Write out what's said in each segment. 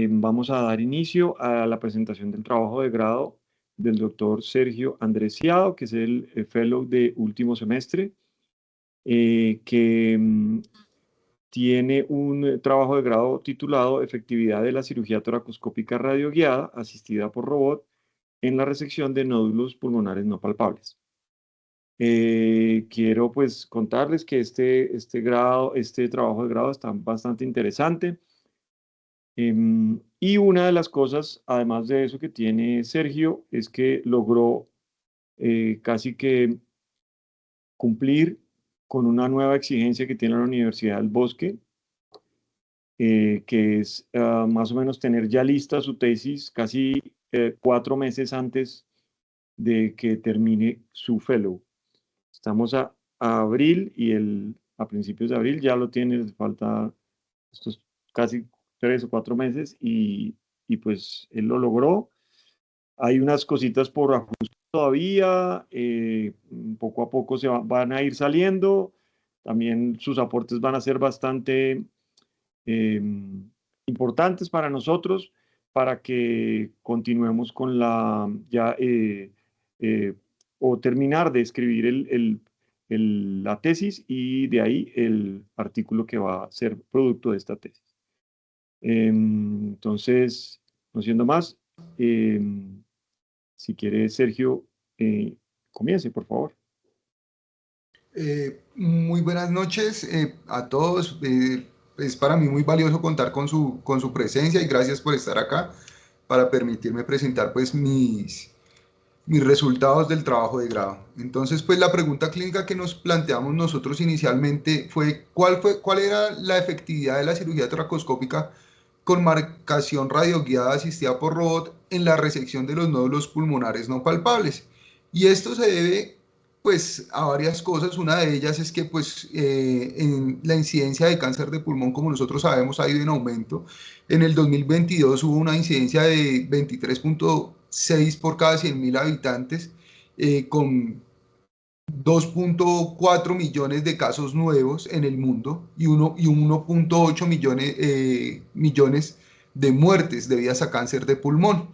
vamos a dar inicio a la presentación del trabajo de grado del doctor Sergio Andrés Ciado, que es el fellow de último semestre, que tiene un trabajo de grado titulado Efectividad de la cirugía toracoscópica radioguiada asistida por robot en la resección de nódulos pulmonares no palpables. Quiero pues contarles que este trabajo de grado está bastante interesante. Y una de las cosas, además de eso, que tiene Sergio es que logró casi que cumplir con una nueva exigencia que tiene la Universidad del Bosque, que es más o menos tener ya lista su tesis casi 4 meses antes de que termine su fellow. Estamos a abril y a principios de abril ya lo tiene, les falta estos casi 3 o 4 meses y pues él lo logró. Hay unas cositas por ajustar todavía, poco a poco van a ir saliendo. También sus aportes van a ser bastante eh, importantes para nosotros para que continuemos con o terminar de escribir la tesis y de ahí el artículo que va a ser producto de esta tesis. Entonces, no siendo más, si quiere Sergio, comience, por favor. Muy buenas noches a todos. Es para mí muy valioso contar con su presencia y gracias por estar acá para permitirme presentar pues mis resultados del trabajo de grado. Entonces, pues la pregunta clínica que nos planteamos nosotros inicialmente fue ¿cuál era la efectividad de la cirugía toracoscópica con marcación radioguiada asistida por robot en la resección de los nódulos pulmonares no palpables? Y esto se debe pues a varias cosas. Una de ellas es que pues en la incidencia de cáncer de pulmón, como nosotros sabemos, ha ido en aumento. En el 2022 hubo una incidencia de 23.6 por cada 100.000 habitantes, con 2.4 millones de casos nuevos en el mundo y 1.8 millones de muertes debidas a cáncer de pulmón.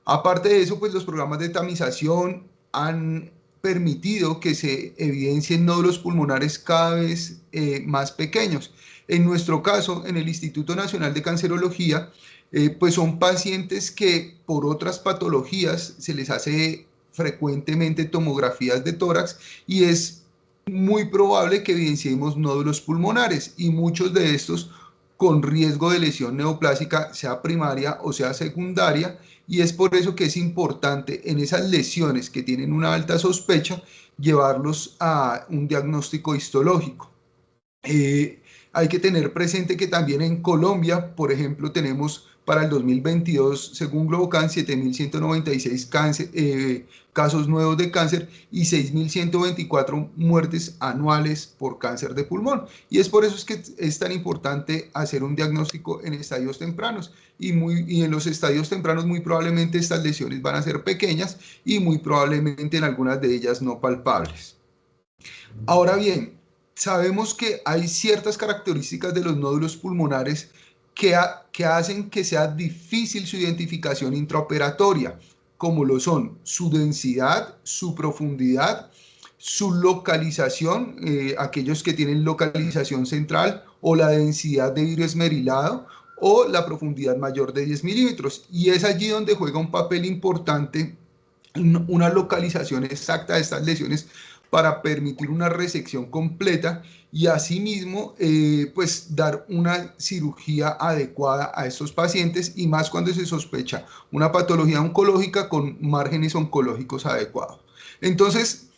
Aparte de eso, pues los programas de tamización han permitido que se evidencien nódulos pulmonares cada vez más pequeños. En nuestro caso, en el Instituto Nacional de Cancerología, pues son pacientes que por otras patologías se les hace frecuentemente tomografías de tórax y es muy probable que evidenciemos nódulos pulmonares y muchos de estos con riesgo de lesión neoplásica, sea primaria o sea secundaria, y es por eso que es importante en esas lesiones que tienen una alta sospecha llevarlos a un diagnóstico histológico. Hay que tener presente que también en Colombia, por ejemplo, tenemos para el 2022, según Globocan, 7.196 casos nuevos de cáncer y 6.124 muertes anuales por cáncer de pulmón. Y es por eso es que es tan importante hacer un diagnóstico en estadios tempranos. Y en los estadios tempranos muy probablemente estas lesiones van a ser pequeñas y muy probablemente en algunas de ellas no palpables. Ahora bien, sabemos que hay ciertas características de los nódulos pulmonares que hacen que sea difícil su identificación intraoperatoria, como lo son su densidad, su profundidad, su localización, aquellos que tienen localización central, o la densidad de vidrio esmerilado, o la profundidad mayor de 10 milímetros. Y es allí donde juega un papel importante una localización exacta de estas lesiones para permitir una resección completa y asimismo pues dar una cirugía adecuada a estos pacientes, y más cuando se sospecha una patología oncológica con márgenes oncológicos adecuados. Entonces,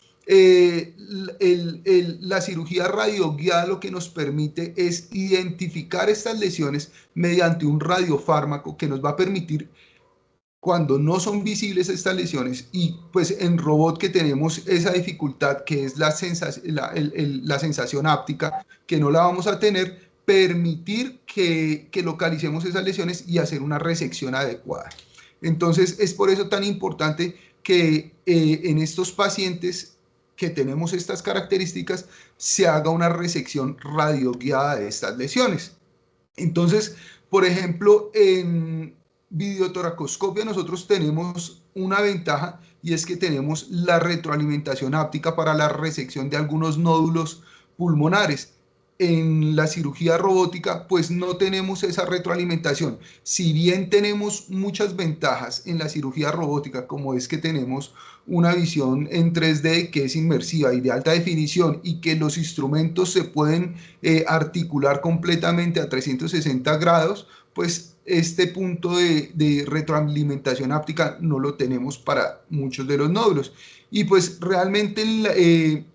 la cirugía radioguiada lo que nos permite es identificar estas lesiones mediante un radiofármaco que nos va a permitir, cuando no son visibles estas lesiones, y pues en robot que tenemos esa dificultad que es la sensación áptica, que no la vamos a tener, permitir que localicemos esas lesiones y hacer una resección adecuada. Entonces es por eso tan importante que en estos pacientes que tenemos estas características se haga una resección radioguiada de estas lesiones. Entonces, Por ejemplo, en videotoracoscopia nosotros tenemos una ventaja y es que tenemos la retroalimentación áptica para la resección de algunos nódulos pulmonares. En la cirugía robótica, pues no tenemos esa retroalimentación. Si bien tenemos muchas ventajas en la cirugía robótica, como es que tenemos una visión en 3D que es inmersiva y de alta definición y que los instrumentos se pueden articular completamente a 360 grados, pues este punto de retroalimentación áptica no lo tenemos para muchos de los nódulos. Y pues realmente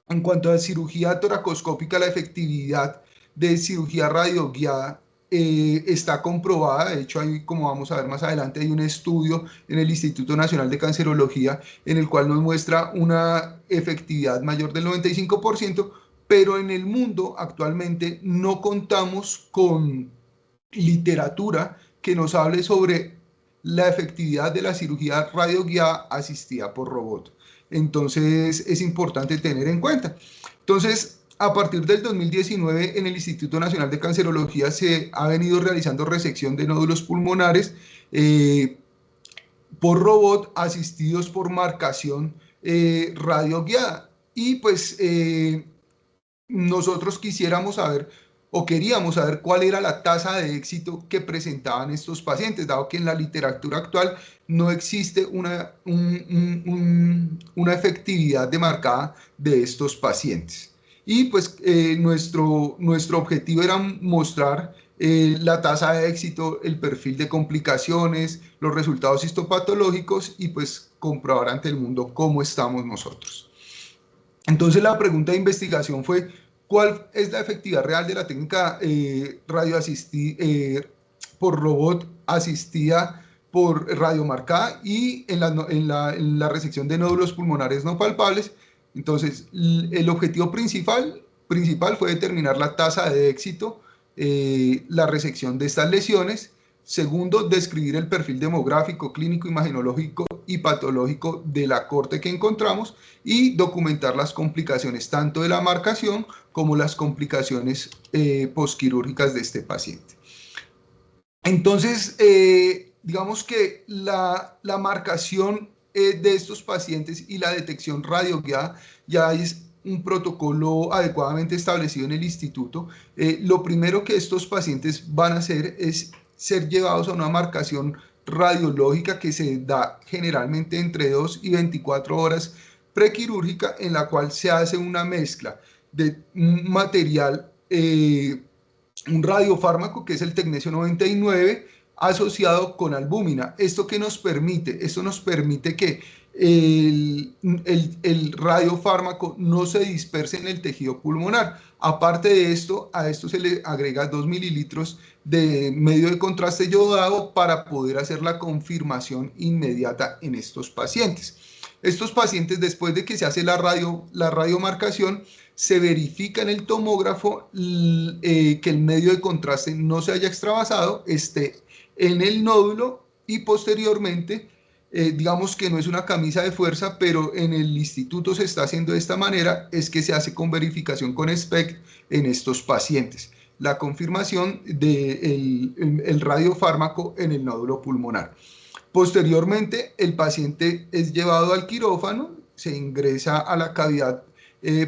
en cuanto a cirugía toracoscópica, la efectividad de cirugía radioguiada está comprobada. De hecho, hay, como vamos a ver más adelante, hay un estudio en el Instituto Nacional de Cancerología en el cual nos muestra una efectividad mayor del 95%, pero en el mundo actualmente no contamos con literatura que nos hable sobre la efectividad de la cirugía radioguiada asistida por robot. Entonces es importante tener en cuenta. Entonces, a partir del 2019 en el Instituto Nacional de Cancerología se ha venido realizando resección de nódulos pulmonares por robot asistidos por marcación radioguiada. Y pues nosotros quisiéramos saber o queríamos saber cuál era la tasa de éxito que presentaban estos pacientes, dado que en la literatura actual no existe una efectividad demarcada de estos pacientes. Y pues nuestro objetivo era mostrar la tasa de éxito, el perfil de complicaciones, los resultados histopatológicos y pues comprobar ante el mundo cómo estamos nosotros. Entonces la pregunta de investigación fue, ¿cuál es la efectividad real de la técnica por robot asistida por radiomarcada y en la resección de nódulos pulmonares no palpables? Entonces, el objetivo principal fue determinar la tasa de éxito, la resección de estas lesiones. Segundo, describir el perfil demográfico, clínico, imagenológico y patológico de la corte que encontramos y documentar las complicaciones tanto de la marcación como las complicaciones posquirúrgicas de este paciente. Entonces, digamos que la marcación de estos pacientes y la detección radioguiada ya es un protocolo adecuadamente establecido en el instituto. Lo primero que estos pacientes van a hacer es ser llevados a una marcación radiológica que se da generalmente entre 2 y 24 horas prequirúrgica, en la cual se hace una mezcla de un material, un radiofármaco que es el tecnesio 99 asociado con albúmina. ¿Esto qué nos permite? Esto nos permite que el radiofármaco no se disperse en el tejido pulmonar. Aparte de esto, a esto se le agrega 2 mililitros de medio de contraste yodado para poder hacer la confirmación inmediata en estos pacientes. Estos pacientes, después de que se hace la radiomarcación, se verifica en el tomógrafo que el medio de contraste no se haya extravasado, esté en el nódulo y posteriormente, digamos que no es una camisa de fuerza, pero en el instituto se está haciendo de esta manera, es que se hace con verificación con SPECT en estos pacientes, la confirmación del radiofármaco en el nódulo pulmonar. Posteriormente, el paciente es llevado al quirófano, se ingresa a la cavidad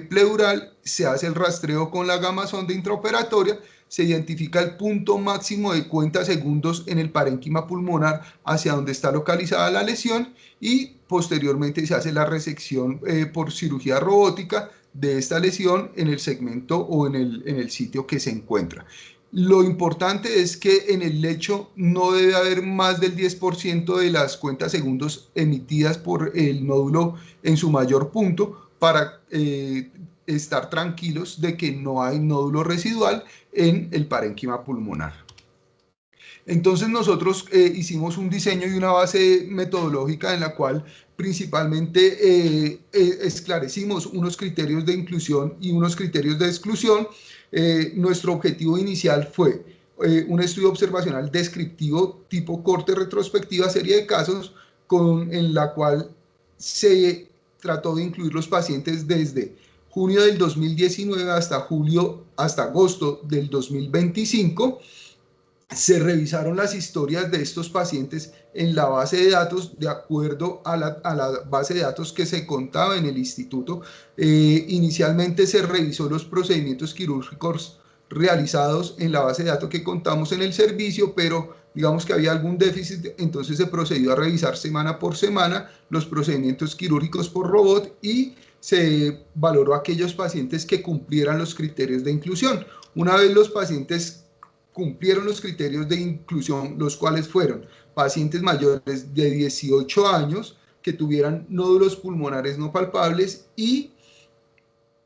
pleural, se hace el rastreo con la gamasonda intraoperatoria, se identifica el punto máximo de cuenta segundos en el parénquima pulmonar hacia donde está localizada la lesión y posteriormente se hace la resección por cirugía robótica de esta lesión en el segmento o en el sitio que se encuentra. Lo importante es que en el lecho no debe haber más del 10% de las cuentas segundos emitidas por el nódulo en su mayor punto para estar tranquilos de que no hay nódulo residual en el parénquima pulmonar. Entonces nosotros hicimos un diseño y una base metodológica en la cual principalmente esclarecimos unos criterios de inclusión y unos criterios de exclusión. Nuestro objetivo inicial fue un estudio observacional descriptivo tipo corte retrospectiva serie de casos en la cual se trató de incluir los pacientes desde junio del 2019 hasta agosto del 2025 se revisaron las historias de estos pacientes en la base de datos de acuerdo a la base de datos que se contaba en el instituto. Inicialmente se revisó los procedimientos quirúrgicos realizados en la base de datos que contamos en el servicio, pero digamos que había algún déficit, entonces se procedió a revisar semana por semana los procedimientos quirúrgicos por robot y se valoró a aquellos pacientes que cumplieran los criterios de inclusión. Una vez los pacientes cumplieron los criterios de inclusión, los cuales fueron pacientes mayores de 18 años que tuvieran nódulos pulmonares no palpables y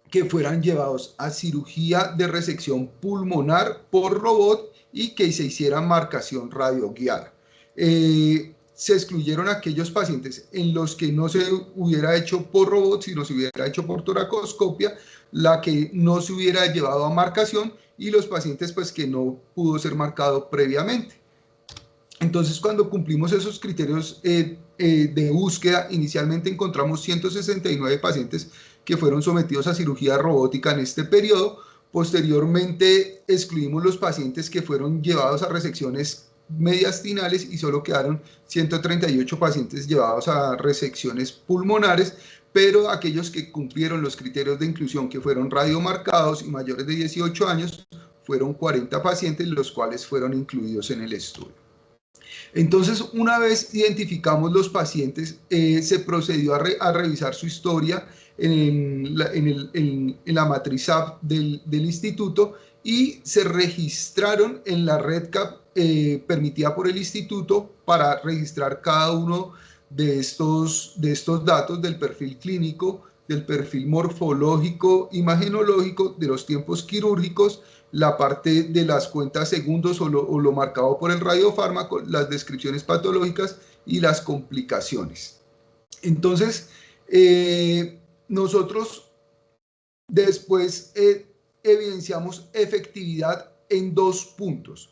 que fueran llevados a cirugía de resección pulmonar por robot y que se hiciera marcación radioguiada. Se excluyeron aquellos pacientes en los que no se hubiera hecho por robot, sino se hubiera hecho por toracoscopia, la que no se hubiera llevado a marcación y los pacientes pues que no pudo ser marcado previamente. Entonces, cuando cumplimos esos criterios de búsqueda, inicialmente encontramos 169 pacientes que fueron sometidos a cirugía robótica en este periodo. Posteriormente, excluimos los pacientes que fueron llevados a resecciones mediastinales y solo quedaron 138 pacientes llevados a resecciones pulmonares, pero aquellos que cumplieron los criterios de inclusión, que fueron radiomarcados y mayores de 18 años, fueron 40 pacientes, los cuales fueron incluidos en el estudio. Entonces, una vez identificamos los pacientes, se procedió a revisar su historia en la matriz app del instituto y se registraron en la REDCap permitida por el instituto para registrar cada uno de estos datos del perfil clínico, del perfil morfológico, imagenológico, de los tiempos quirúrgicos, la parte de las cuentas segundos o lo marcado por el radiofármaco, las descripciones patológicas y las complicaciones. Entonces, nosotros después evidenciamos efectividad en 2 puntos,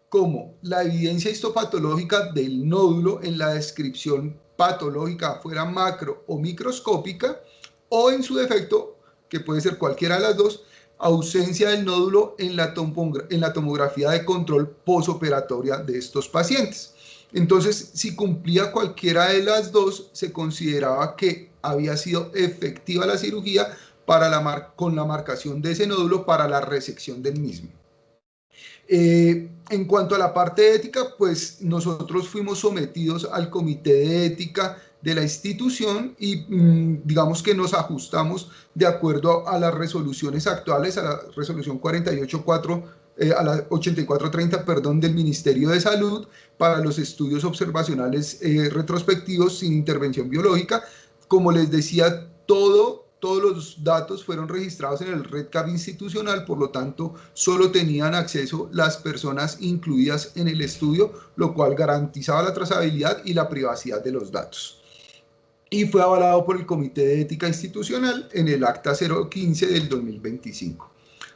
como la evidencia histopatológica del nódulo en la descripción patológica, fuera macro o microscópica, o en su defecto, que puede ser cualquiera de las dos, ausencia del nódulo en la tomografía de control posoperatoria de estos pacientes. Entonces, si cumplía cualquiera de las dos, se consideraba que había sido efectiva la cirugía con la marcación de ese nódulo para la resección del mismo. En cuanto a la parte ética, pues nosotros fuimos sometidos al comité de ética de la institución y digamos que nos ajustamos de acuerdo a las resoluciones actuales, a la resolución 484, a la 8430, perdón, del Ministerio de Salud para los estudios observacionales retrospectivos sin intervención biológica. Como les decía, todos los datos fueron registrados en el REDCap institucional, por lo tanto, solo tenían acceso las personas incluidas en el estudio, lo cual garantizaba la trazabilidad y la privacidad de los datos. Y fue avalado por el Comité de Ética Institucional en el Acta 015 del 2025.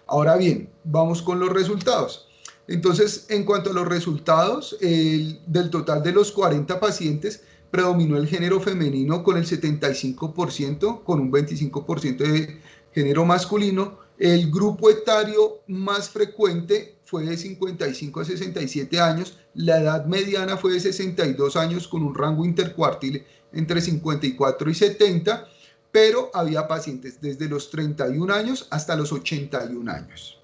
Ahora bien, vamos con los resultados. Entonces, en cuanto a los resultados, del total de los 40 pacientes, predominó el género femenino con el 75%, con un 25% de género masculino. El grupo etario más frecuente fue de 55 a 67 años, la edad mediana fue de 62 años con un rango intercuartil entre 54 y 70, pero había pacientes desde los 31 años hasta los 81 años.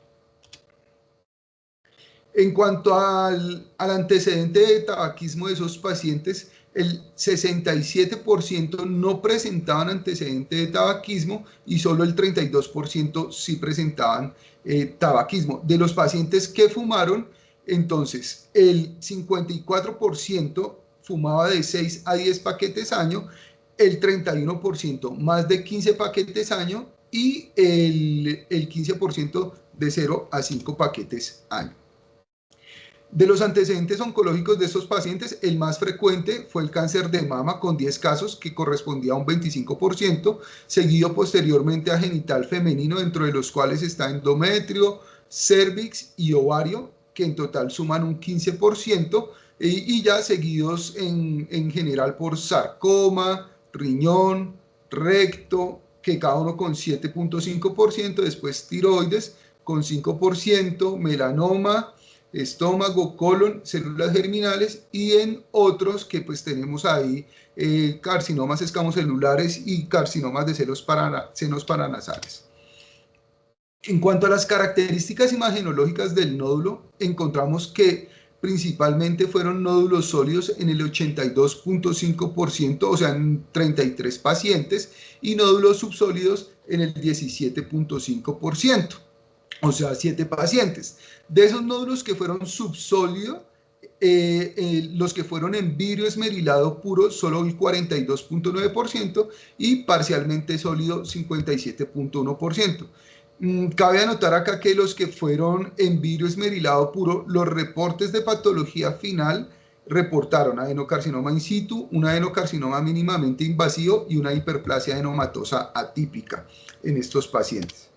En cuanto al antecedente de tabaquismo de esos pacientes, el 67% no presentaban antecedente de tabaquismo y solo el 32% sí presentaban tabaquismo. De los pacientes que fumaron, entonces el 54% fumaba de 6 a 10 paquetes año, el 31% más de 15 paquetes año y el 15% de 0 a 5 paquetes año. De los antecedentes oncológicos de estos pacientes, el más frecuente fue el cáncer de mama con 10 casos que correspondía a un 25%, seguido posteriormente a genital femenino, dentro de los cuales está endometrio, cervix y ovario, que en total suman un 15%, y ya seguidos en general por sarcoma, riñón, recto, que cada uno con 7.5%, después tiroides con 5%, melanoma, estómago, colon, células germinales, y en otros que pues tenemos ahí carcinomas escamocelulares y carcinomas de senos paranasales. En cuanto a las características imagenológicas del nódulo, encontramos que principalmente fueron nódulos sólidos en el 82.5%, o sea, en 33 pacientes, y nódulos subsólidos en el 17.5%, o sea, 7 pacientes. De esos nódulos que fueron subsólidos, los que fueron en vidrio esmerilado puro, solo el 42.9%, y parcialmente sólido, 57.1%. Cabe anotar acá que los que fueron en vidrio esmerilado puro, los reportes de patología final reportaron adenocarcinoma in situ, un adenocarcinoma mínimamente invasivo y una hiperplasia adenomatosa atípica en estos pacientes.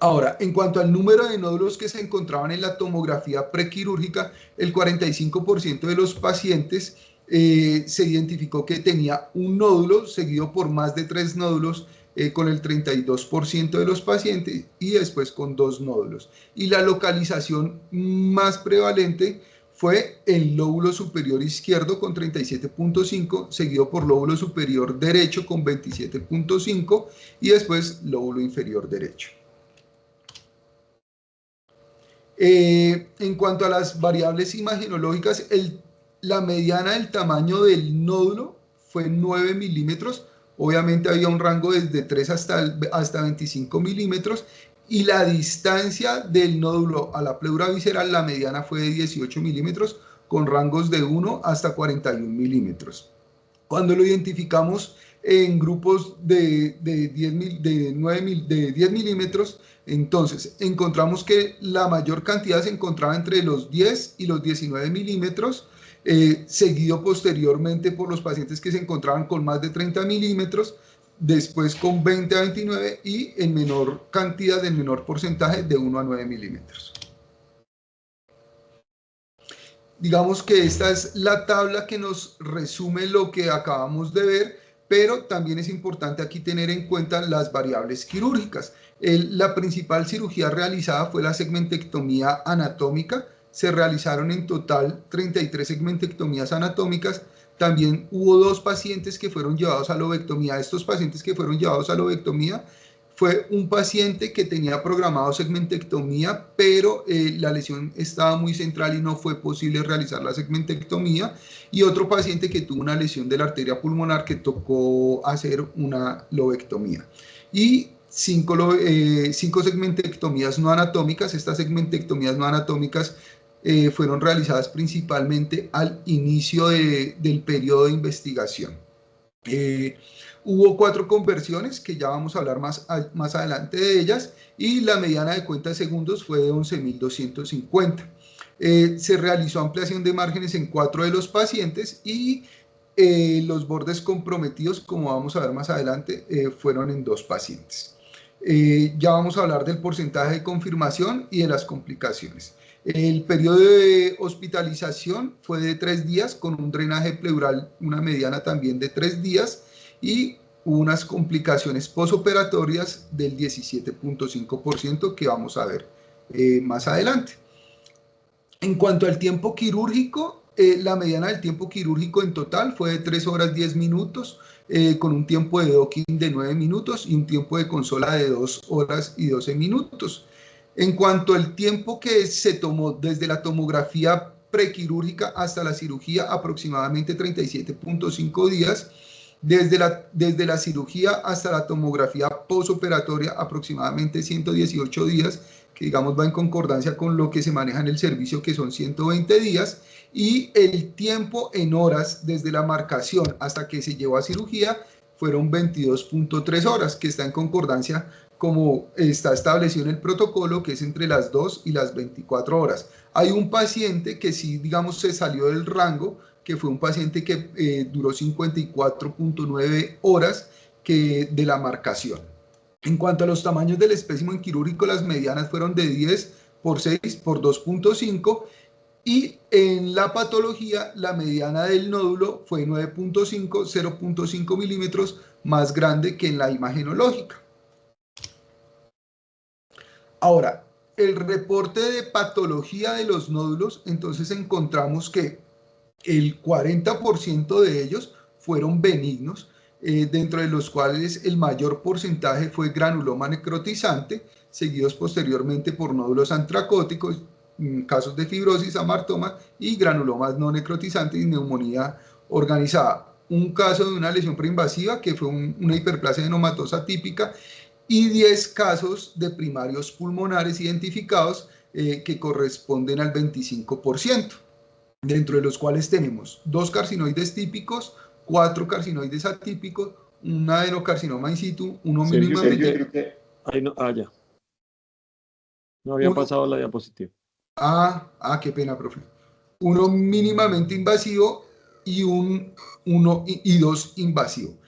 Ahora, en cuanto al número de nódulos que se encontraban en la tomografía prequirúrgica, el 45% de los pacientes se identificó que tenía un nódulo seguido por más de 3 nódulos, con el 32% de los pacientes, y después con 2 nódulos. Y la localización más prevalente fue el lóbulo superior izquierdo con 37.5, seguido por lóbulo superior derecho con 27.5 y después lóbulo inferior derecho. En cuanto a las variables imagenológicas, la mediana del tamaño del nódulo fue 9 milímetros. Obviamente había un rango desde 3 hasta 25 milímetros, y la distancia del nódulo a la pleura visceral, la mediana fue de 18 milímetros, con rangos de 1 hasta 41 milímetros. Cuando lo identificamos en grupos de 10 milímetros, entonces encontramos que la mayor cantidad se encontraba entre los 10 y los 19 milímetros, seguido posteriormente por los pacientes que se encontraban con más de 30 milímetros, después con 20 a 29 y en menor cantidad, en menor porcentaje, de 1 a 9 milímetros. Digamos que esta es la tabla que nos resume lo que acabamos de ver, pero también es importante aquí tener en cuenta las variables quirúrgicas. La principal cirugía realizada fue la segmentectomía anatómica. Se realizaron en total 33 segmentectomías anatómicas. También hubo 2 pacientes que fueron llevados a lobectomía. Estos pacientes que fueron llevados a lobectomía fue un paciente que tenía programado segmentectomía, pero la lesión estaba muy central y no fue posible realizar la segmentectomía, y otro paciente que tuvo una lesión de la arteria pulmonar que tocó hacer una lobectomía. Y 5 segmentectomías no anatómicas. Estas segmentectomías no anatómicas fueron realizadas principalmente al inicio del periodo de investigación. Hubo 4 conversiones, que ya vamos a hablar más adelante de ellas, y la mediana de cuenta de segundos fue de 11.250. Se realizó ampliación de márgenes en 4 de los pacientes, y los bordes comprometidos, como vamos a ver más adelante, fueron en 2 pacientes. Ya vamos a hablar del porcentaje de confirmación y de las complicaciones. El periodo de hospitalización fue de 3 días, con un drenaje pleural, una mediana también de 3 días, y unas complicaciones posoperatorias del 17.5% que vamos a ver más adelante. En cuanto al tiempo quirúrgico, la mediana del tiempo quirúrgico en total fue de 3 horas 10 minutos, con un tiempo de docking de 9 minutos y un tiempo de consola de 2 horas y 12 minutos. En cuanto al tiempo que se tomó desde la tomografía prequirúrgica hasta la cirugía, aproximadamente 37.5 días. Desde la cirugía hasta la tomografía posoperatoria, aproximadamente 118 días, que digamos va en concordancia con lo que se maneja en el servicio, que son 120 días, y el tiempo en horas desde la marcación hasta que se llevó a cirugía fueron 22.3 horas, que está en concordancia como está establecido en el protocolo, que es entre las 2 y las 24 horas. Hay un paciente que sí, digamos, se salió del rango, que fue un paciente que duró 54.9 horas de la marcación. En cuanto a los tamaños del espécimen quirúrgico, las medianas fueron de 10 por 6 por 2.5, y en la patología la mediana del nódulo fue 9.5, 0.5 milímetros más grande que en la imagenológica. Ahora, el reporte de patología de los nódulos, entonces encontramos que el 40% de ellos fueron benignos, dentro de los cuales el mayor porcentaje fue granuloma necrotizante, seguidos posteriormente por nódulos antracóticos, casos de fibrosis, amartoma y granulomas no necrotizantes y neumonía organizada. Un caso de una lesión preinvasiva que fue una hiperplasia adenomatosa típica y 10 casos de primarios pulmonares identificados que corresponden al 25%, dentro de los cuales tenemos 2 carcinoides típicos, 4 carcinoides atípicos, un adenocarcinoma in situ, uno mínimamente... Sergio, creo que... Ay, no, ya. No había pasado la diapositiva. Qué pena, profe. Uno mínimamente invasivo y uno y 2 invasivo.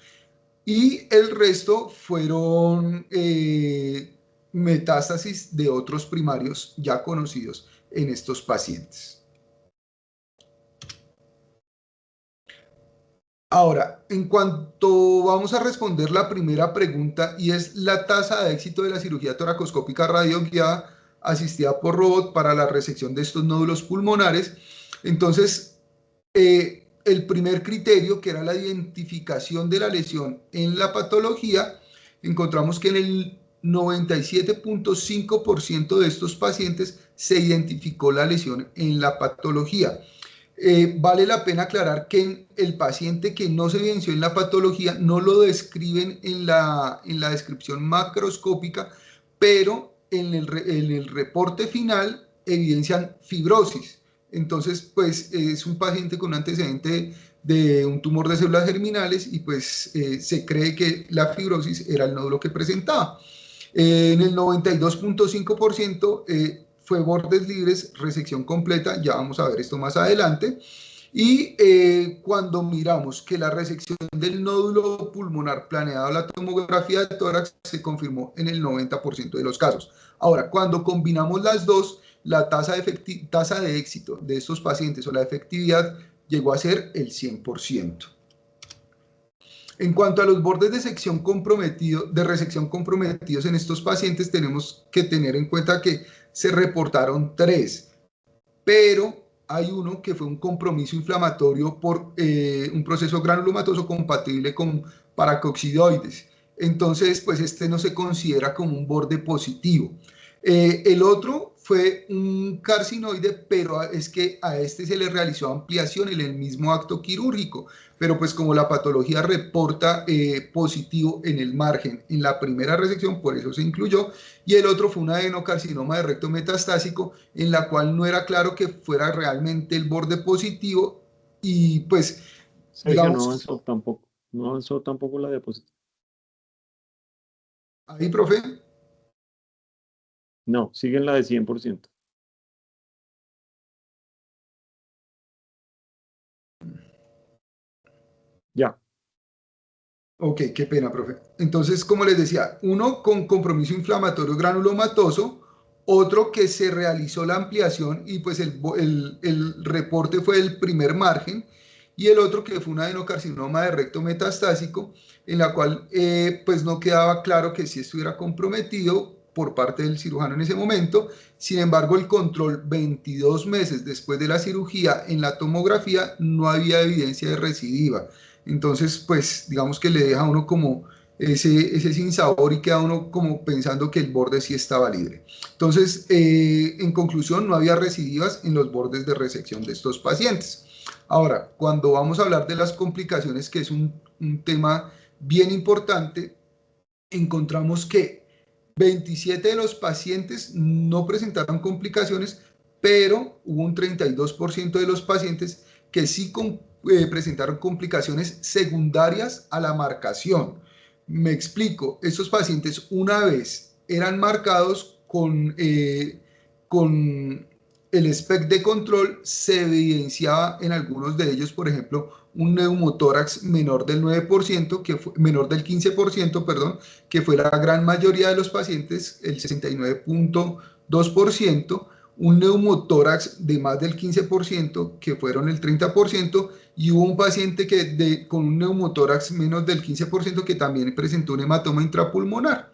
Y el resto fueron metástasis de otros primarios ya conocidos en estos pacientes. Ahora, en cuanto vamos a responder la primera pregunta, y es la tasa de éxito de la cirugía toracoscópica radioguiada asistida por robot para la resección de estos nódulos pulmonares, entonces, el primer criterio, que era la identificación de la lesión en la patología, encontramos que en el 97.5% de estos pacientes se identificó la lesión en la patología. Vale la pena aclarar que el paciente que no se evidenció en la patología no lo describen en la descripción macroscópica, pero en el reporte final evidencian fibrosis. Entonces, pues es un paciente con un antecedente de un tumor de células germinales y pues se cree que la fibrosis era el nódulo que presentaba. En el 92.5% fue bordes libres, resección completa, ya vamos a ver esto más adelante. Y cuando miramos que la resección del nódulo pulmonar planeado a la tomografía de tórax se confirmó en el 90% de los casos. Ahora, cuando combinamos las dos, la tasa de éxito de estos pacientes o la efectividad llegó a ser el 100%. En cuanto a los bordes de resección comprometidos en estos pacientes, tenemos que tener en cuenta que se reportaron 3, pero hay uno que fue un compromiso inflamatorio por un proceso granulomatoso compatible con paracoxidoides. Entonces, pues este no se considera como un borde positivo. El otro fue un carcinoide, pero es que a este se le realizó ampliación en el mismo acto quirúrgico, pero pues como la patología reporta positivo en el margen en la primera resección, por eso se incluyó, y el otro fue un adenocarcinoma de recto metastásico, en la cual no era claro que fuera realmente el borde positivo, y pues, Sergio, digamos... no avanzó tampoco la diapositiva. Ahí, profe. No, sigue en la de 100%. Ya. Ok, qué pena, profe. Entonces, como les decía, uno con compromiso inflamatorio granulomatoso, otro que se realizó la ampliación y pues el reporte fue del primer margen, y el otro que fue un adenocarcinoma de recto metastásico, en la cual pues no quedaba claro que sí estuviera comprometido por parte del cirujano en ese momento. Sin embargo, el control 22 meses después de la cirugía en la tomografía no había evidencia de recidiva. Entonces, pues digamos que le deja a uno como ese sinsabor y queda uno como pensando que el borde sí estaba libre. Entonces, en conclusión, no había recidivas en los bordes de resección de estos pacientes. Ahora, cuando vamos a hablar de las complicaciones, que es un tema bien importante, encontramos que 27 de los pacientes no presentaron complicaciones, pero hubo un 32% de los pacientes que sí presentaron complicaciones secundarias a la marcación. Me explico, estos pacientes una vez eran marcados con el SPECT de control, se evidenciaba en algunos de ellos, por ejemplo, un neumotórax menor del 9%, menor del 15%, perdón, que fue la gran mayoría de los pacientes, el 69.2%, un neumotórax de más del 15%, que fueron el 30%, y hubo un paciente con un neumotórax menos del 15% que también presentó un hematoma intrapulmonar.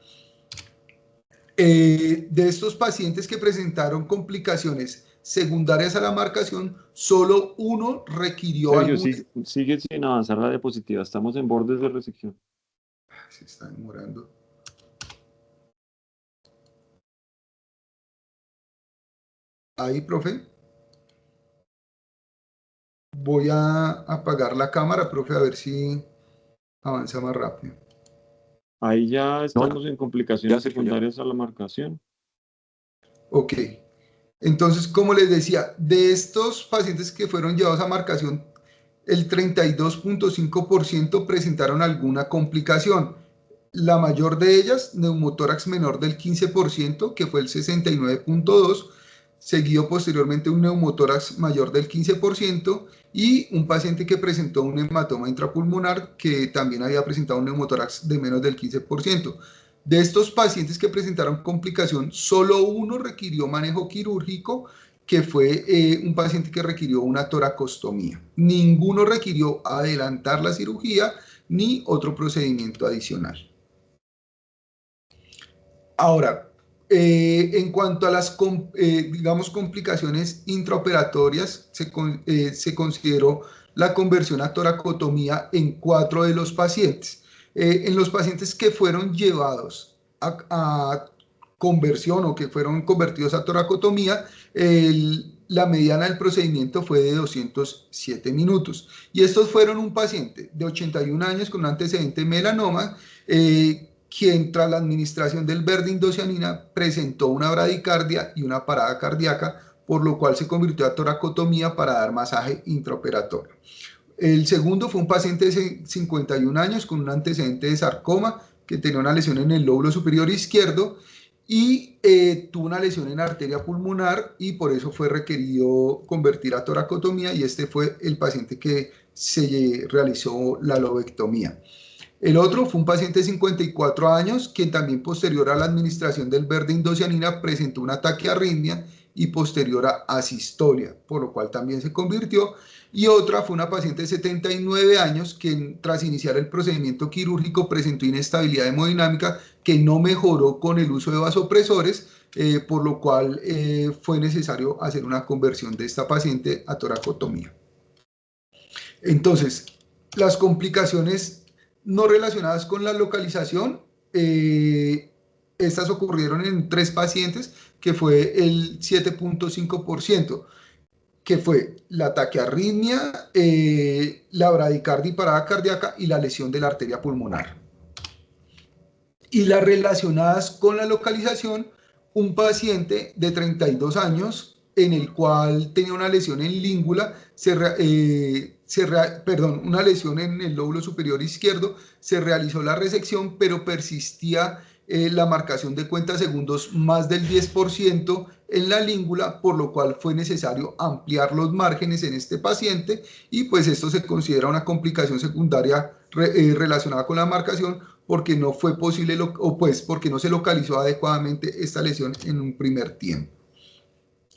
De estos pacientes que presentaron complicaciones secundarias a la marcación, solo uno requirió Sergio, algún... sigue sin avanzar la diapositiva. Estamos en bordes de resección. Se está demorando. Ahí, profe. Voy a apagar la cámara, profe, a ver si avanza más rápido. Ahí ya No, estamos en complicaciones ya, secundarias a la marcación. Ok. Entonces, como les decía, de estos pacientes que fueron llevados a marcación, el 32.5% presentaron alguna complicación. La mayor de ellas, neumotórax menor del 15%, que fue el 69.2%, seguido posteriormente un neumotórax mayor del 15% y un paciente que presentó un hematoma intrapulmonar que también había presentado un neumotórax de menos del 15%. De estos pacientes que presentaron complicación, solo uno requirió manejo quirúrgico, que fue un paciente que requirió una toracostomía. Ninguno requirió adelantar la cirugía ni otro procedimiento adicional. Ahora, en cuanto a las, digamos, complicaciones intraoperatorias, se consideró la conversión a toracotomía en 4 de los pacientes. En los pacientes que fueron llevados a conversión o que fueron convertidos a toracotomía, la mediana del procedimiento fue de 207 minutos. Y estos fueron un paciente de 81 años con un antecedente de melanoma, quien tras la administración del verdindocianina presentó una bradicardia y una parada cardíaca, por lo cual se convirtió a toracotomía para dar masaje intraoperatorio. El segundo fue un paciente de 51 años con un antecedente de sarcoma que tenía una lesión en el lóbulo superior izquierdo y tuvo una lesión en arteria pulmonar y por eso fue requerido convertir a toracotomía y este fue el paciente que se realizó la lobectomía. El otro fue un paciente de 54 años, quien también posterior a la administración del verdindocianina presentó un ataque a arritmia y posterior a asistolia, por lo cual también se convirtió. Y otra fue una paciente de 79 años, quien tras iniciar el procedimiento quirúrgico presentó inestabilidad hemodinámica que no mejoró con el uso de vasopresores, por lo cual fue necesario hacer una conversión de esta paciente a toracotomía. Entonces, las complicaciones no relacionadas con la localización, estas ocurrieron en 3 pacientes, que fue el 7.5%, que fue la taquiarritmia, la bradicardia y parada cardíaca y la lesión de la arteria pulmonar. Y las relacionadas con la localización, un paciente de 32 años, en el cual tenía una lesión en língula, una lesión en el lóbulo superior izquierdo, se realizó la resección, pero persistía la marcación de cuenta segundos más del 10% en la língula, por lo cual fue necesario ampliar los márgenes en este paciente y pues esto se considera una complicación secundaria relacionada con la marcación porque no fue posible porque no se localizó adecuadamente esta lesión en un primer tiempo.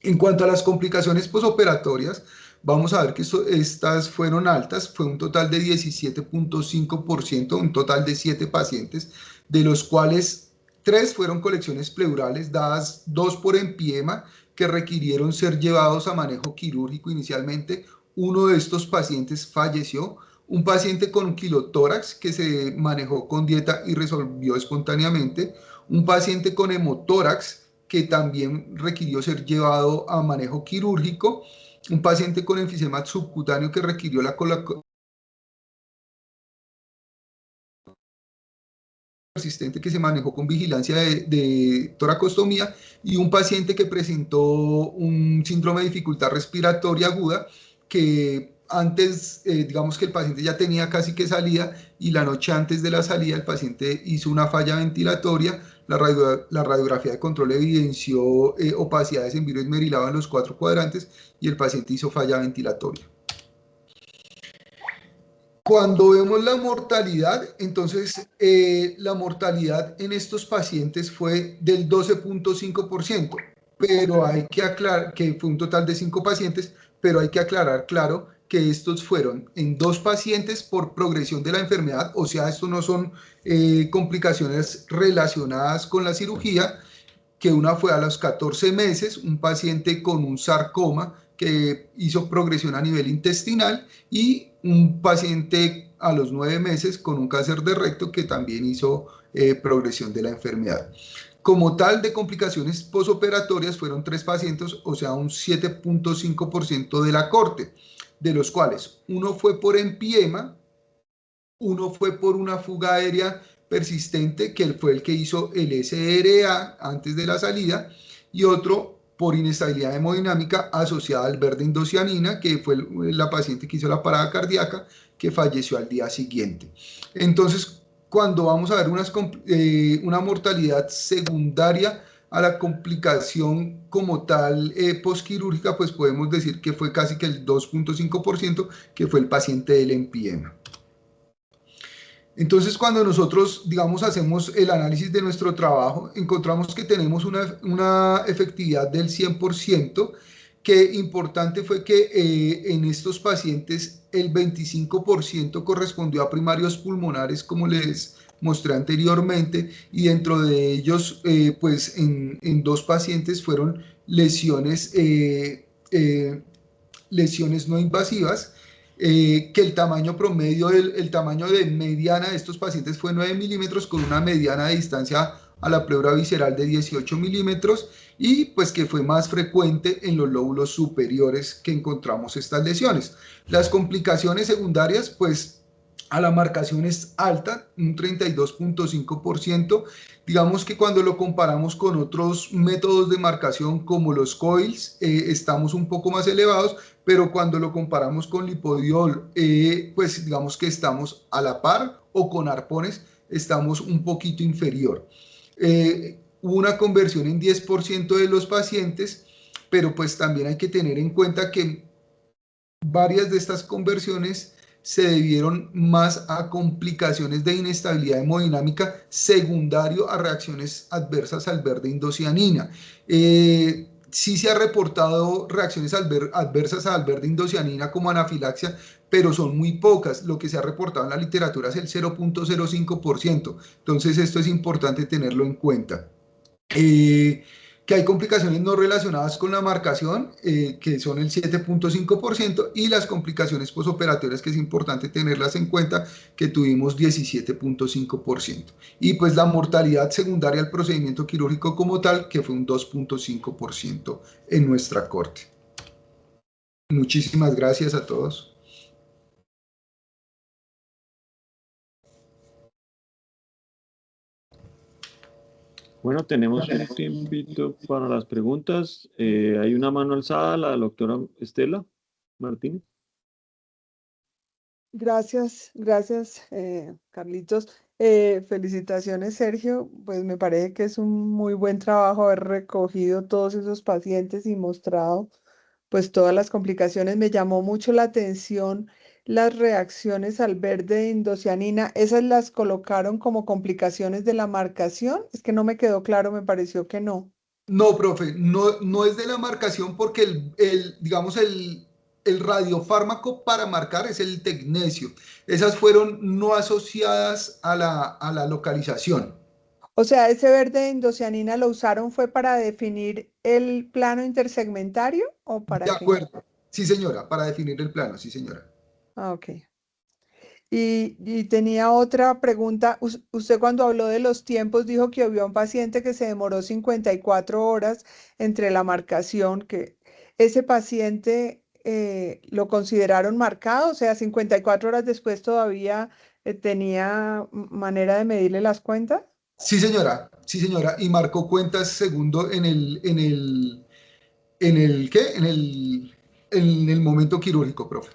En cuanto a las complicaciones posoperatorias, vamos a ver que estas fueron altas, fue un total de 17.5%, un total de 7 pacientes, de los cuales 3 fueron colecciones pleurales dadas 2 por empiema que requirieron ser llevados a manejo quirúrgico inicialmente. Uno de estos pacientes falleció, un paciente con quilotórax que se manejó con dieta y resolvió espontáneamente, un paciente con hemotórax que también requirió ser llevado a manejo quirúrgico, un paciente con enfisema subcutáneo que requirió la persistente que se manejó con vigilancia de toracostomía y un paciente que presentó un síndrome de dificultad respiratoria aguda que antes, digamos que el paciente ya tenía casi que salida y la noche antes de la salida el paciente hizo una falla ventilatoria, la radiografía de control evidenció opacidades en virus merilado en los 4 cuadrantes y el paciente hizo falla ventilatoria. Cuando vemos la mortalidad, entonces la mortalidad en estos pacientes fue del 12.5%, pero hay que aclarar que fue un total de 5 pacientes, pero hay que aclarar, claro, que estos fueron en 2 pacientes por progresión de la enfermedad, o sea, estos no son complicaciones relacionadas con la cirugía, que una fue a los 14 meses, un paciente con un sarcoma que hizo progresión a nivel intestinal, y un paciente a los 9 meses con un cáncer de recto que también hizo progresión de la enfermedad. Como tal, de complicaciones posoperatorias fueron 3 pacientes, o sea, un 7.5% de la corte, de los cuales uno fue por empiema, uno fue por una fuga aérea persistente, que fue el que hizo el SRA antes de la salida, y otro por inestabilidad hemodinámica asociada al verde indocianina, que fue la paciente que hizo la parada cardíaca, que falleció al día siguiente. Entonces, cuando vamos a ver una mortalidad secundaria a la complicación como tal postquirúrgica, pues podemos decir que fue casi que el 2.5%, que fue el paciente del empiema. Entonces, cuando nosotros, digamos, hacemos el análisis de nuestro trabajo, encontramos que tenemos una efectividad del 100%, que importante fue que en estos pacientes el 25% correspondió a primarios pulmonares, como les mostré anteriormente, y dentro de ellos, pues en 2 pacientes fueron lesiones no invasivas, que el tamaño promedio, el tamaño de mediana de estos pacientes fue 9 milímetros, con una mediana de distancia a la pleura visceral de 18 milímetros, y pues que fue más frecuente en los lóbulos superiores que encontramos estas lesiones. Las complicaciones secundarias, pues a la marcación es alta, un 32.5%. Digamos que cuando lo comparamos con otros métodos de marcación como los coils, estamos un poco más elevados, pero cuando lo comparamos con lipodiol, pues digamos que estamos a la par, o con arpones estamos un poquito inferior. Hubo una conversión en 10% de los pacientes, pero pues también hay que tener en cuenta que varias de estas conversiones se debieron más a complicaciones de inestabilidad hemodinámica secundario a reacciones adversas al verde indocianina. Sí se ha reportado reacciones adversas al verde indocianina como anafilaxia, pero son muy pocas. Lo que se ha reportado en la literatura es el 0.05%. Entonces esto es importante tenerlo en cuenta. Que hay complicaciones no relacionadas con la marcación, que son el 7.5%, y las complicaciones posoperatorias, que es importante tenerlas en cuenta, que tuvimos 17.5%. Y pues la mortalidad secundaria al procedimiento quirúrgico como tal, que fue un 2.5% en nuestra corte. Muchísimas gracias a todos. Bueno, tenemos un tiempito para las preguntas. Hay una mano alzada, la doctora Estela Martínez. Gracias, gracias, Carlitos. Felicitaciones, Sergio. Pues me parece que es un muy buen trabajo haber recogido todos esos pacientes y mostrado pues todas las complicaciones. Me llamó mucho la atención las reacciones al verde indocianina. ¿Esas las colocaron como complicaciones de la marcación? Es que no me quedó claro, me pareció que no. No, profe, no es de la marcación, porque digamos, el radiofármaco para marcar es el tecnesio. Esas fueron no asociadas a la localización. O sea, ese verde indocianina lo usaron fue para definir el plano intersegmentario o De para qué? acuerdo. Sí, señora, para definir el plano, sí, señora. Ah, ok. Y tenía otra pregunta. Usted cuando habló de los tiempos dijo que vio a un paciente que se demoró 54 horas entre la marcación, que ese paciente lo consideraron marcado, o sea, 54 horas después todavía tenía manera de medirle las cuentas. Sí, señora, y marcó cuentas segundo ¿qué? En el momento quirúrgico, profe.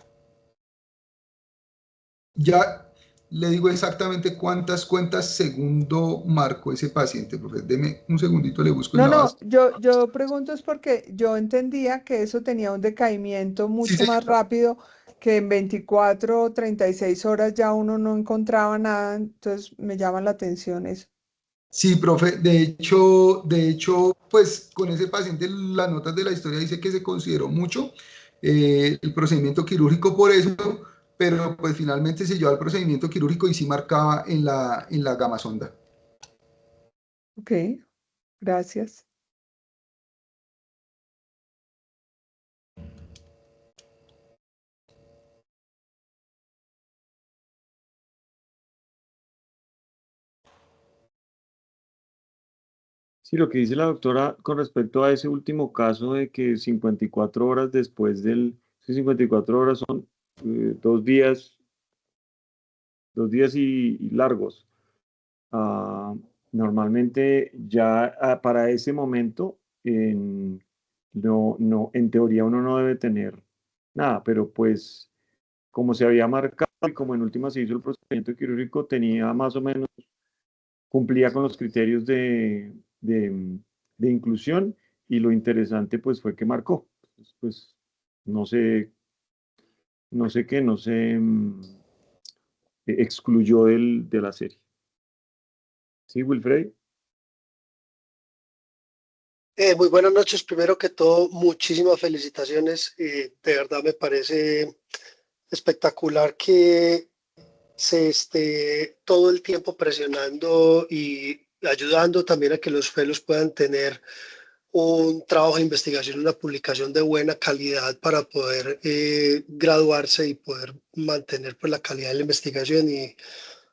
Ya le digo exactamente cuántas cuentas segundo marcó ese paciente, profe. Deme un segundito, le busco en No, la base. no, yo pregunto es porque yo entendía que eso tenía un decaimiento Sí, mucho más señora. rápido, que en 24 o 36 horas ya uno no encontraba nada, entonces me llama la atención eso. Sí, profe. De hecho, pues con ese paciente las notas de la historia dice que se consideró mucho el procedimiento quirúrgico por eso, pero pues finalmente se llevó al procedimiento quirúrgico y sí marcaba en la gama sonda. Ok, gracias. Sí, lo que dice la doctora con respecto a ese último caso de que 54 horas después del, sí, 54 horas son 2 días, 2 días y largos. Ah, normalmente ya para ese momento, en teoría uno no debe tener nada, pero pues como se había marcado y como en última se hizo el procedimiento quirúrgico, tenía más o menos, cumplía con los criterios de inclusión y lo interesante pues fue que marcó. Entonces, pues no sé, no se excluyó de la serie. ¿Sí, Wilfred? Muy buenas noches. Primero que todo, muchísimas felicitaciones. De verdad me parece espectacular que se esté todo el tiempo presionando y ayudando también a que los fellows puedan tener un trabajo de investigación, una publicación de buena calidad para poder graduarse y poder mantener pues, la calidad de la investigación. Y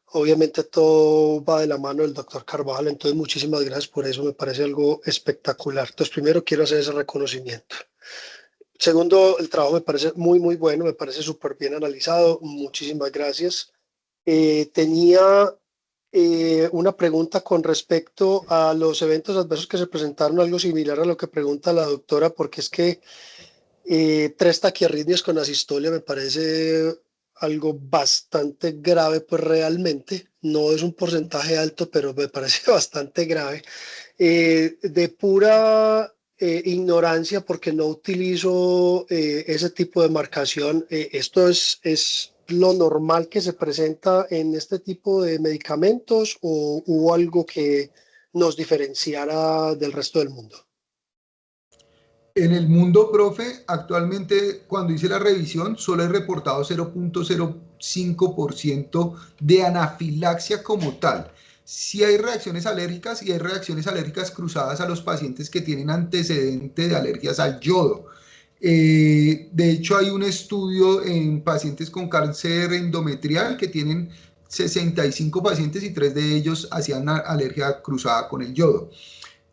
obviamente todo va de la mano del doctor Carvajal, entonces muchísimas gracias por eso, me parece algo espectacular. Entonces primero quiero hacer ese reconocimiento. Segundo, el trabajo me parece muy, muy bueno, me parece súper bien analizado, muchísimas gracias. Tenía una pregunta con respecto a los eventos adversos que se presentaron, algo similar a lo que pregunta la doctora, porque es que 3 taquiarritmias con asistolia me parece algo bastante grave, pues realmente no es un porcentaje alto, pero me parece bastante grave. De pura ignorancia, porque no utilizo ese tipo de marcación, ¿esto es lo normal que se presenta en este tipo de medicamentos o hubo algo que nos diferenciara del resto del mundo? En el mundo, profe, actualmente cuando hice la revisión, solo he reportado 0.05% de anafilaxia como tal. Sí hay reacciones alérgicas y hay reacciones alérgicas cruzadas a los pacientes que tienen antecedente de alergias al yodo. De hecho, hay un estudio en pacientes con cáncer endometrial que tienen 65 pacientes y 3 de ellos hacían alergia cruzada con el yodo.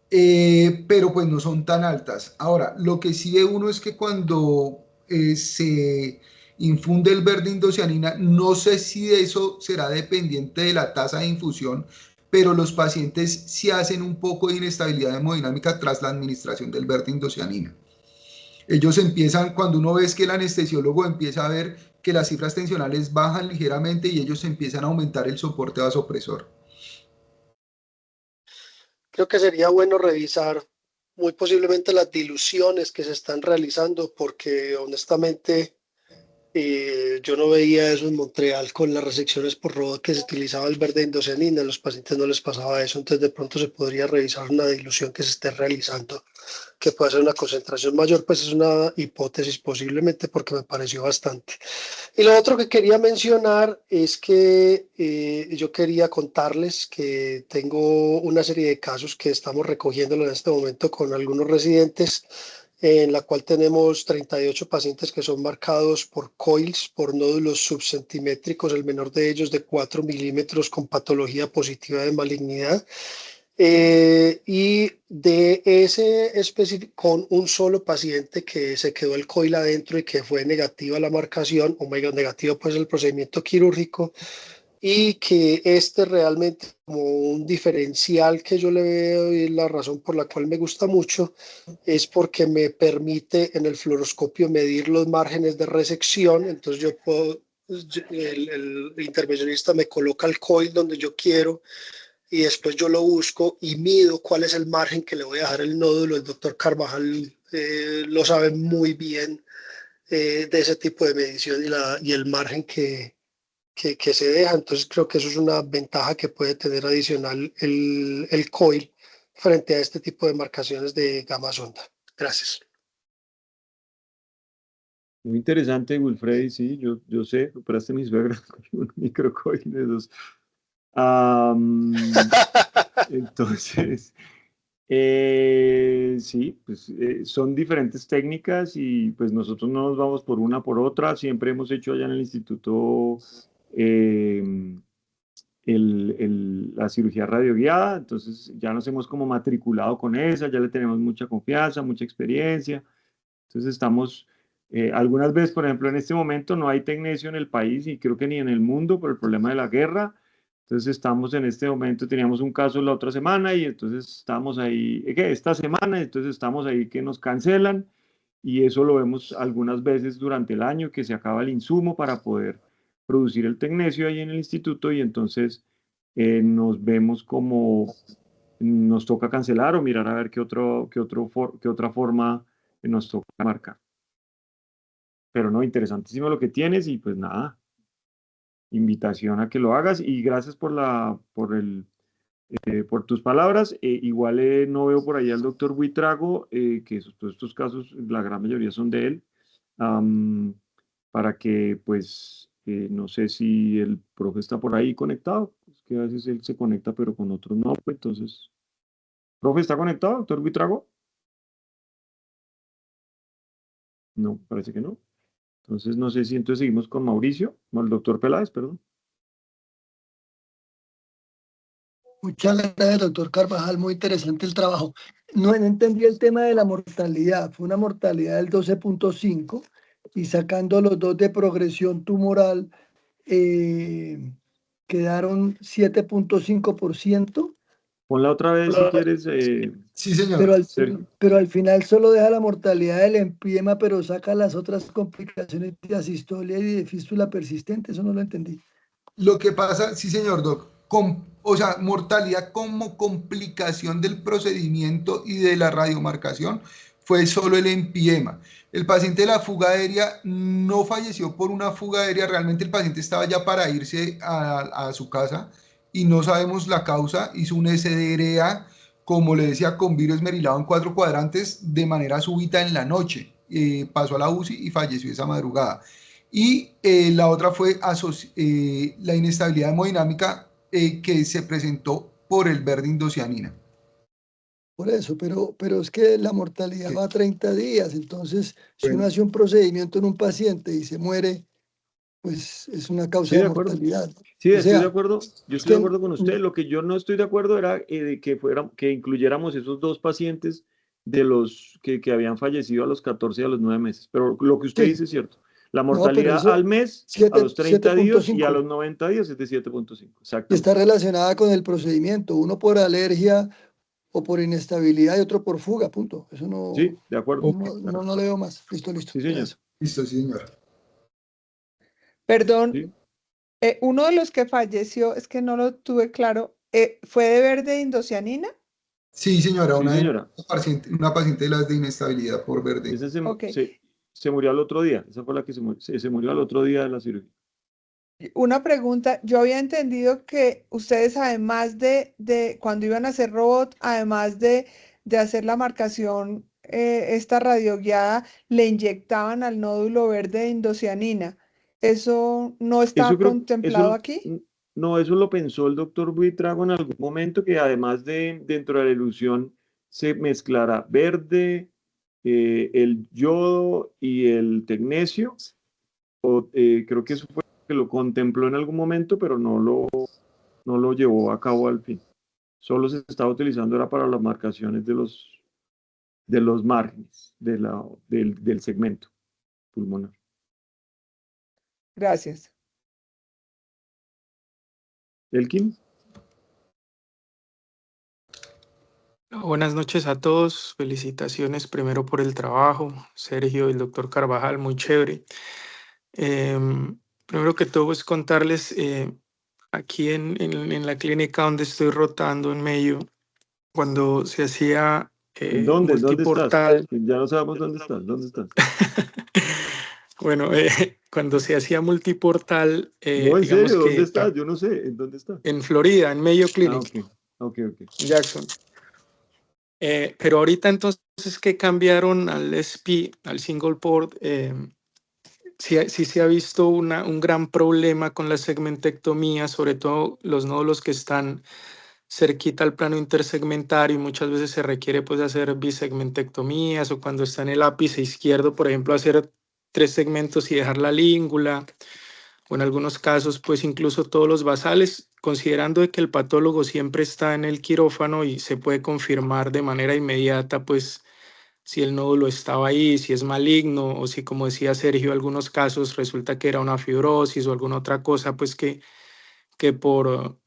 Pero pues no son tan altas. Ahora, lo que sí ve uno es que cuando se infunde el verde indocianina, no sé si de eso será dependiente de la tasa de infusión, pero los pacientes sí hacen un poco de inestabilidad hemodinámica tras la administración del verde indocianina. Ellos empiezan, cuando uno ve que el anestesiólogo empieza a ver que las cifras tensionales bajan ligeramente y ellos empiezan a aumentar el soporte vasopresor. Creo que sería bueno revisar muy posiblemente las diluciones que se están realizando, porque honestamente yo no veía eso en Montreal con las resecciones por robot que se utilizaba el verde indocianina, a los pacientes no les pasaba eso, entonces de pronto se podría revisar una dilución que se esté realizando, que pueda ser una concentración mayor, pues es una hipótesis posiblemente porque me pareció bastante. Y lo otro que quería mencionar es que yo quería contarles que tengo una serie de casos que estamos recogiéndolo en este momento con algunos residentes, en la cual tenemos 38 pacientes que son marcados por COILS, por nódulos subcentimétricos, el menor de ellos de 4 milímetros con patología positiva de malignidad. Y de ese específico, con un solo paciente que se quedó el coil adentro y que fue negativa la marcación, o negativo pues el procedimiento quirúrgico, y que este realmente como un diferencial que yo le veo y la razón por la cual me gusta mucho es porque me permite en el fluoroscopio medir los márgenes de resección, entonces yo puedo, el intervencionista me coloca el coil donde yo quiero y después yo lo busco y mido cuál es el margen que le voy a dejar el nódulo. El doctor Carvajal lo sabe muy bien de ese tipo de medición y el margen que se deja. Entonces creo que eso es una ventaja que puede tener adicional el coil frente a este tipo de marcaciones de gama sonda. Gracias. Muy interesante, Wilfred, sí, yo sé, operaste a mi suegra con un microcoil de esos. Entonces, sí, pues son diferentes técnicas y pues nosotros no nos vamos por una por otra, siempre hemos hecho allá en el instituto la cirugía radioguiada, entonces ya nos hemos como matriculado con esa, ya le tenemos mucha confianza, mucha experiencia, entonces estamos, algunas veces, por ejemplo, en este momento no hay tecnesio en el país y creo que ni en el mundo por el problema de la guerra, entonces estamos en este momento, teníamos un caso la otra semana y entonces estamos ahí, esta semana, entonces estamos ahí que nos cancelan y eso lo vemos algunas veces durante el año, que se acaba el insumo para poder producir el tecnesio ahí en el instituto y entonces nos vemos como nos toca cancelar o mirar a ver qué otra forma nos toca marcar. Pero no, interesantísimo lo que tienes y pues nada, invitación a que lo hagas y gracias por tus palabras. Igual no veo por ahí al doctor Buitrago, que todos estos casos, la gran mayoría son de él, para que pues no sé si el profe está por ahí conectado, es que a veces él se conecta pero con otros no, pues entonces, ¿profe está conectado, doctor Buitrago? No, parece que no. Entonces no sé si entonces seguimos con Mauricio, con el doctor Peláez, perdón. Muchas gracias, doctor Carvajal, muy interesante el trabajo. No entendí el tema de la mortalidad, fue una mortalidad del 12.5 y sacando los dos de progresión tumoral quedaron 7.5%. Ponla otra vez si quieres, Sí, señor. Pero al final solo deja la mortalidad del empiema, pero saca las otras complicaciones de asistolia y de fístula persistente, eso no lo entendí. Lo que pasa, sí, señor Doc, o sea, mortalidad como complicación del procedimiento y de la radiomarcación fue solo el empiema. El paciente de la fuga aérea no falleció por una fuga aérea, realmente el paciente estaba ya para irse a su casa y no sabemos la causa, hizo un SDRA, como le decía, con virus esmerilado en 4 cuadrantes de manera súbita en la noche. Pasó a la UCI y falleció esa madrugada. Y la otra fue la inestabilidad hemodinámica que se presentó por el verde indocianina. Por eso, pero es que la mortalidad va a 30 días, entonces si uno hace un procedimiento en un paciente y se muere, pues es una causa de mortalidad. Sí, estoy de acuerdo. Yo estoy de acuerdo con usted. Lo que yo no estoy de acuerdo era que incluyéramos esos dos pacientes de los que habían fallecido a los 14 y a los 9 meses. Pero lo que usted dice es cierto. La mortalidad al mes, a los 30 días y a los 90 días es de 7.5. Exacto. Está relacionada con el procedimiento, uno por alergia o por inestabilidad y otro por fuga, punto. Eso no. Sí, de acuerdo. No le veo más. Listo. Sí, señor. Listo, sí, señor. Perdón, ¿sí? Uno de los que falleció, es que no lo tuve claro, ¿fue de verde indocianina? Sí, señora, sí, señora. Una paciente de las de inestabilidad por verde. Ese se murió al otro día, esa fue la que se murió al otro día de la cirugía. Una pregunta, yo había entendido que ustedes además de cuando iban a hacer robot, además de hacer la marcación, esta radioguiada, le inyectaban al nódulo verde de indocianina. ¿Eso no está contemplado aquí? No, eso lo pensó el doctor Buitrago en algún momento, que además dentro de la ilusión se mezclara verde, el yodo y el tecnesio. Creo que eso fue que lo contempló en algún momento, pero no lo llevó a cabo al fin. Solo se estaba utilizando era para las marcaciones de los márgenes del segmento pulmonar. Gracias. ¿Elkin? Buenas noches a todos. Felicitaciones primero por el trabajo, Sergio y el doctor Carvajal, muy chévere. Primero que todo es contarles, aquí en la clínica donde estoy rotando en medio, cuando se hacía ¿Dónde multiportal. ¿Dónde estás? Ya no sabemos dónde estás. ¿Dónde estás? Bueno, cuando se hacía multiportal. No, en serio, ¿dónde estás? Yo no sé, ¿en dónde estás? En Florida, en Mayo Clinic. Ok. Jackson. Pero ahorita entonces que cambiaron al SP, al single port, sí se ha visto un gran problema con la segmentectomía, sobre todo los nódulos que están cerquita al plano intersegmentario, y muchas veces se requiere pues hacer bisegmentectomías, o cuando está en el ápice izquierdo, por ejemplo, hacer 3 segmentos y dejar la língula, o en algunos casos pues incluso todos los basales, considerando de que el patólogo siempre está en el quirófano y se puede confirmar de manera inmediata pues si el nódulo estaba ahí, si es maligno o si, como decía Sergio, algunos casos resulta que era una fibrosis o alguna otra cosa, pues que por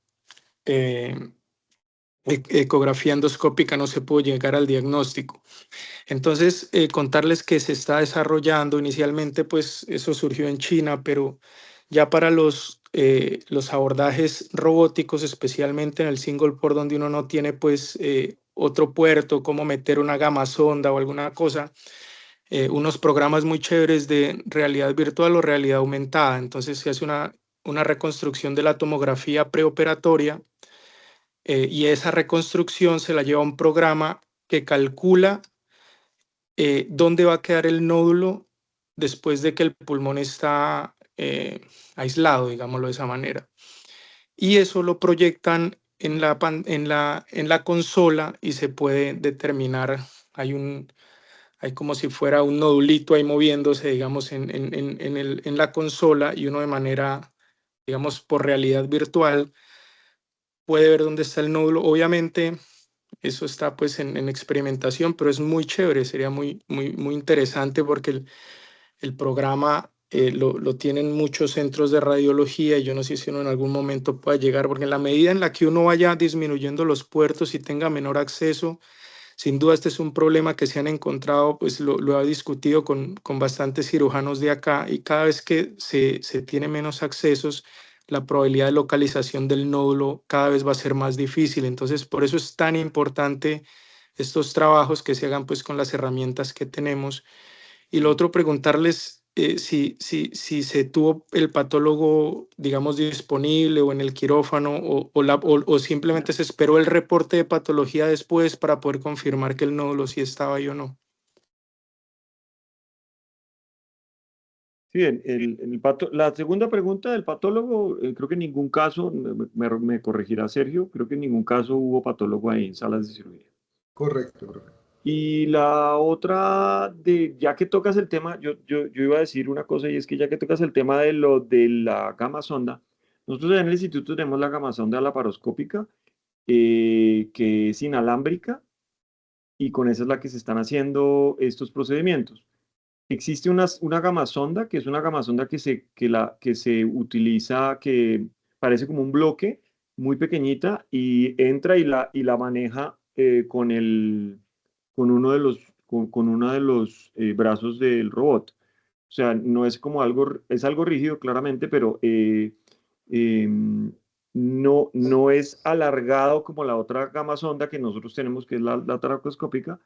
ecografía endoscópica no se pudo llegar al diagnóstico. Entonces, contarles que se está desarrollando inicialmente, pues eso surgió en China, pero ya para los abordajes robóticos, especialmente en el single port donde uno no tiene pues otro puerto, como meter una gama sonda o alguna cosa, unos programas muy chéveres de realidad virtual o realidad aumentada. Entonces se hace una reconstrucción de la tomografía preoperatoria y esa reconstrucción se la lleva a un programa que calcula dónde va a quedar el nódulo después de que el pulmón está aislado, digámoslo de esa manera. Y eso lo proyectan en la consola y se puede determinar, hay como si fuera un nodulito ahí moviéndose, digamos, en la consola, y uno de manera, digamos, por realidad virtual puede ver dónde está el nódulo. Obviamente eso está pues en experimentación, pero es muy chévere, sería muy interesante porque el programa lo tienen muchos centros de radiología y yo no sé si uno en algún momento pueda llegar, porque en la medida en la que uno vaya disminuyendo los puertos y tenga menor acceso, sin duda este es un problema que se han encontrado, pues lo he discutido con bastantes cirujanos de acá, y cada vez que se tiene menos accesos, la probabilidad de localización del nódulo cada vez va a ser más difícil. Entonces, por eso es tan importante estos trabajos que se hagan pues con las herramientas que tenemos. Y lo otro, preguntarles si se tuvo el patólogo, digamos, disponible o en el quirófano o simplemente se esperó el reporte de patología después para poder confirmar que el nódulo sí estaba ahí o no. Sí, la segunda pregunta del patólogo, creo que en ningún caso, me corregirá Sergio, creo que en ningún caso hubo patólogo ahí en salas de cirugía. Correcto, profe. Y la otra, ya que tocas el tema, yo iba a decir una cosa, y es que ya que tocas el tema de lo de la gama sonda, nosotros en el instituto tenemos la gama sonda laparoscópica, que es inalámbrica, y con esa es la que se están haciendo estos procedimientos. Existe una gamasonda, que es una gamasonda que se utiliza, que parece como un bloque muy pequeñita, y entra y la maneja con uno de los brazos del robot. O sea, no es como es algo rígido claramente, pero no es alargado como la otra gamasonda que nosotros tenemos, que es la toracoscópica,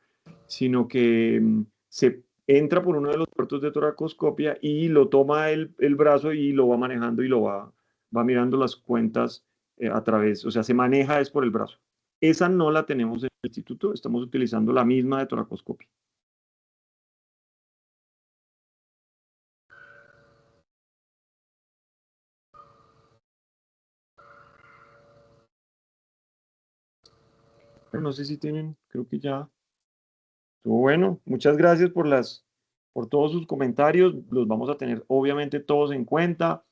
sino que se entra por uno de los puertos de toracoscopia y lo toma el brazo y lo va manejando y va mirando las cuentas a través, o sea, se maneja es por el brazo. Esa no la tenemos en el instituto, estamos utilizando la misma de toracoscopia. Pero no sé si tienen, creo que ya. Bueno, muchas gracias por todos sus comentarios. Los vamos a tener obviamente todos en cuenta.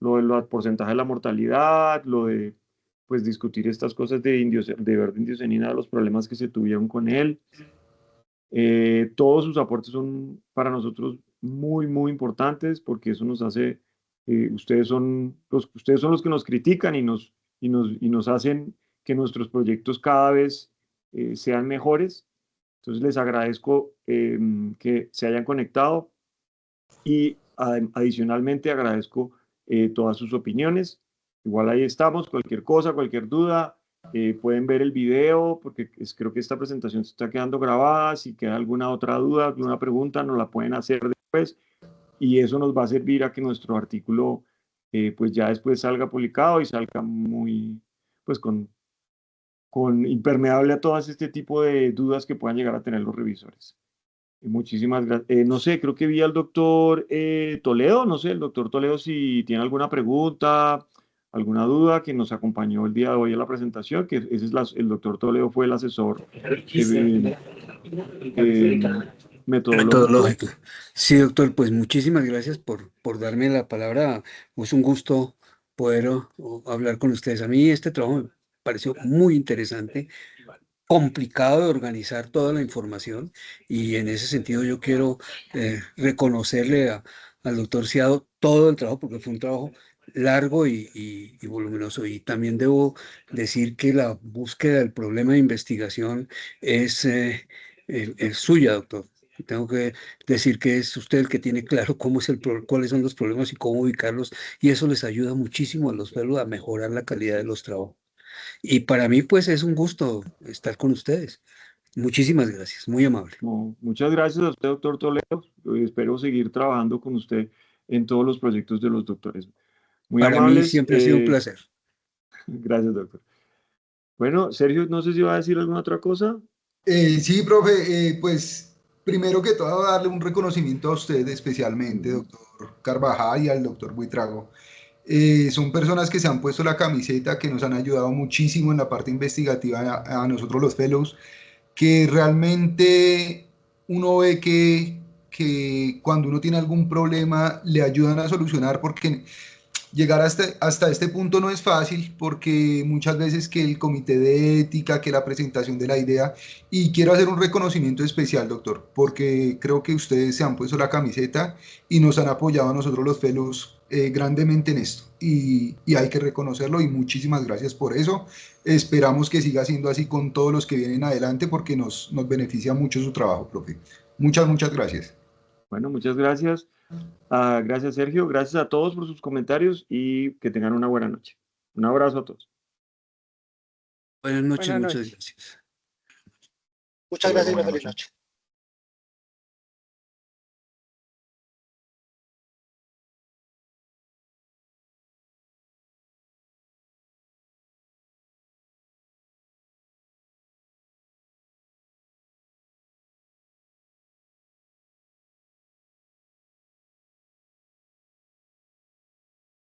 Lo del porcentaje de la mortalidad, lo de pues discutir estas cosas de verde indiocenina, los problemas que se tuvieron con él. Todos sus aportes son para nosotros muy importantes, porque eso nos hace, ustedes son los que nos critican y nos hacen que nuestros proyectos cada vez sean mejores. Entonces les agradezco que se hayan conectado, y adicionalmente agradezco todas sus opiniones. Igual ahí estamos, cualquier cosa, cualquier duda, pueden ver el video, porque creo que esta presentación se está quedando grabada. Si queda alguna otra duda, alguna pregunta, nos la pueden hacer después, y eso nos va a servir a que nuestro artículo pues ya después salga publicado y salga pues con impermeable a todas este tipo de dudas que puedan llegar a tener los revisores. Muchísimas gracias. No sé, creo que vi al doctor Toledo, no sé, el doctor Toledo, si tiene alguna pregunta, alguna duda, que nos acompañó el día de hoy a la presentación, que ese es el doctor Toledo fue el asesor metodológico. Sí, doctor, pues muchísimas gracias por darme la palabra. Es un gusto poder hablar con ustedes. A mí este trabajo me pareció muy interesante, complicado de organizar toda la información, y en ese sentido yo quiero reconocerle al doctor Ciado todo el trabajo, porque fue un trabajo largo y voluminoso. Y también debo decir que la búsqueda del problema de investigación es suya, doctor. Tengo que decir que es usted el que tiene claro cuáles son los problemas y cómo ubicarlos, y eso les ayuda muchísimo a los fellows a mejorar la calidad de los trabajos. Y para mí, pues, es un gusto estar con ustedes. Muchísimas gracias, muy amable. No, muchas gracias a usted, doctor Toledo. Y espero seguir trabajando con usted en todos los proyectos de los doctores. Muy Para mí amables. siempre ha sido un placer. Gracias, doctor. Bueno, Sergio, no sé si va a decir alguna otra cosa. Sí, profe, pues primero que todo darle un reconocimiento a usted especialmente, doctor Carvajal, y al doctor Buitrago. Son personas que se han puesto la camiseta, que nos han ayudado muchísimo en la parte investigativa a nosotros los fellows, que realmente uno ve que cuando uno tiene algún problema le ayudan a solucionar, porque llegar hasta este punto no es fácil, porque muchas veces que el comité de ética, que la presentación de la idea, y quiero hacer un reconocimiento especial, doctor, porque creo que ustedes se han puesto la camiseta y nos han apoyado a nosotros los fellows grandemente en esto, y hay que reconocerlo, y muchísimas gracias por eso. Esperamos que siga siendo así con todos los que vienen adelante, porque nos beneficia mucho su trabajo, profe. Muchas gracias. Bueno, muchas gracias. Gracias, Sergio. Gracias a todos por sus comentarios y que tengan una buena noche. Un abrazo a todos. Buenas noches, Buenas muchas noches. gracias. Muchas gracias y una feliz noche.